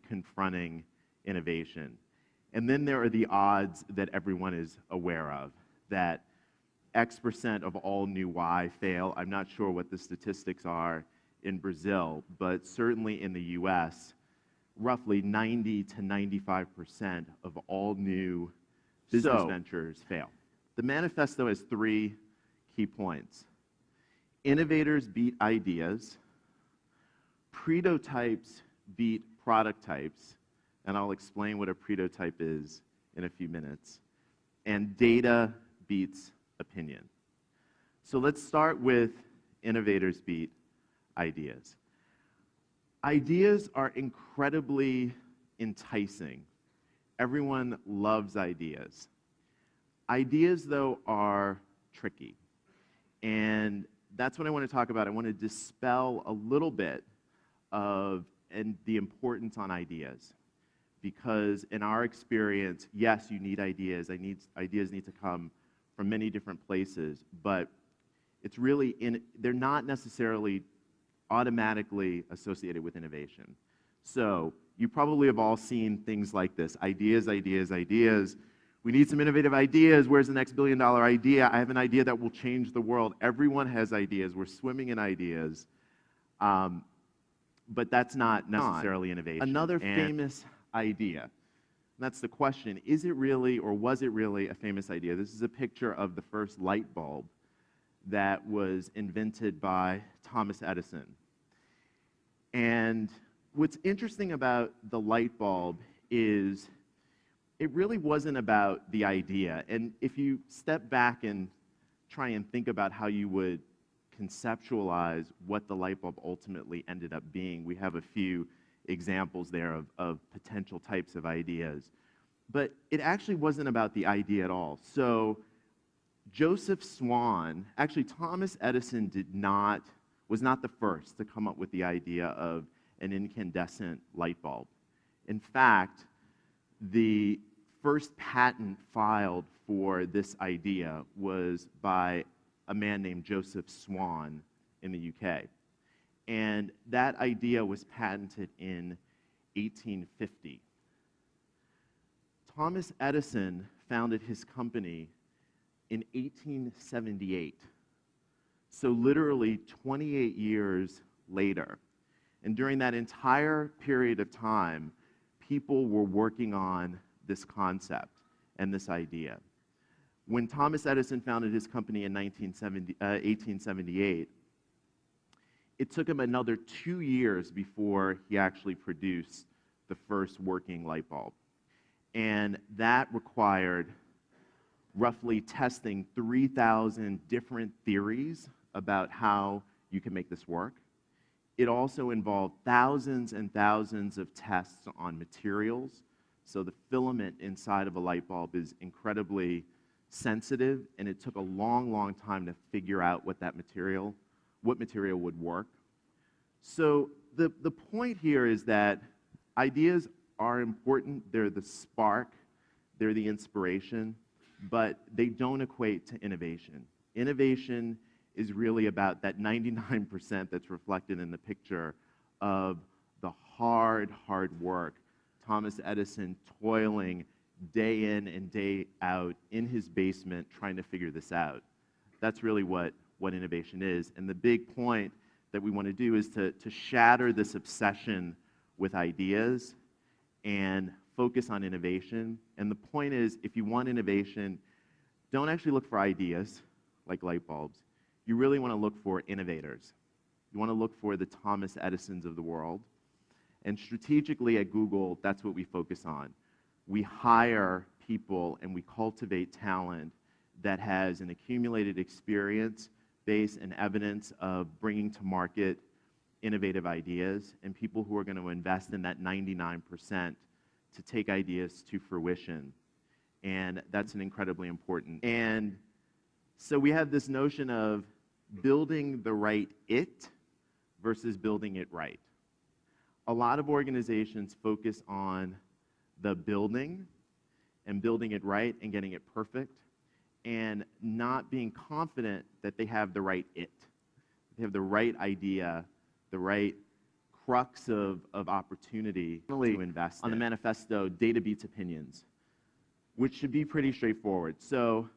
confronting innovation. And then there are the odds that everyone is aware of, that X% of all new Y fail. I'm not sure what the statistics are in Brazil, but certainly in the US, roughly 90 to 95% of all new business ventures fail. The manifesto has 3 key points. Innovators beat ideas, prototypes beat product types, and I'll explain what a prototype is in a few minutes, and data beats opinion. So let's start with innovators beat ideas. Ideas are incredibly enticing. Everyone loves ideas. Ideas, though, are tricky. And that's what I want to talk about. I want to dispel a little bit of the importance on ideas. Because in our experience, yes, you need ideas. Ideas need to come from many different places, but it's really they're not necessarily automatically associated with innovation. So you probably have all seen things like this: ideas, ideas, ideas. We need some innovative ideas. Where's the next billion-dollar idea? I have an idea that will change the world. Everyone has ideas. We're swimming in ideas. But that's not necessarily innovation. Another famous idea, and that's the question: is it really, or was it really, a famous idea? This is a picture of the first light bulb that was invented by Thomas Edison. And what's interesting about the light bulb is it really wasn't about the idea. And if you step back and try and think about how you would conceptualize what the light bulb ultimately ended up being, we have a few examples there of potential types of ideas. But it actually wasn't about the idea at all. So Joseph Swan, actually Thomas Edison was not the first to come up with the idea of an incandescent light bulb. In fact, the first patent filed for this idea was by a man named Joseph Swan in the UK. And that idea was patented in 1850. Thomas Edison founded his company in 1878. So literally 28 years later. And during that entire period of time, people were working on this concept and this idea. When Thomas Edison founded his company in 1878, it took him another 2 years before he actually produced the first working light bulb. And that required roughly testing 3,000 different theories about how you can make this work. It also involved thousands and thousands of tests on materials. So the filament inside of a light bulb is incredibly sensitive, and it took a long, long time to figure out what material would work. So the point here is that ideas are important. They're the spark, they're the inspiration, but they don't equate to innovation. Innovation is really about that 99% that's reflected in the picture of the hard, hard work. Thomas Edison toiling day in and day out in his basement trying to figure this out. That's really what innovation is. And the big point that we want to do is to shatter this obsession with ideas and focus on innovation. And the point is, if you want innovation, don't actually look for ideas like light bulbs. You really want to look for innovators. You want to look for the Thomas Edisons of the world. And strategically at Google, that's what we focus on. We hire people and we cultivate talent that has an accumulated experience base and evidence of bringing to market innovative ideas, and people who are going to invest in that 99% to take ideas to fruition. And that's an incredibly important. And so we have this notion of building the right it versus building it right. A lot of organizations focus on the building and building it right and getting it perfect, and not being confident that they have the right it. They have the right idea, the right crux of opportunity to invest in. On the manifesto, data beats opinions, which should be pretty straightforward. So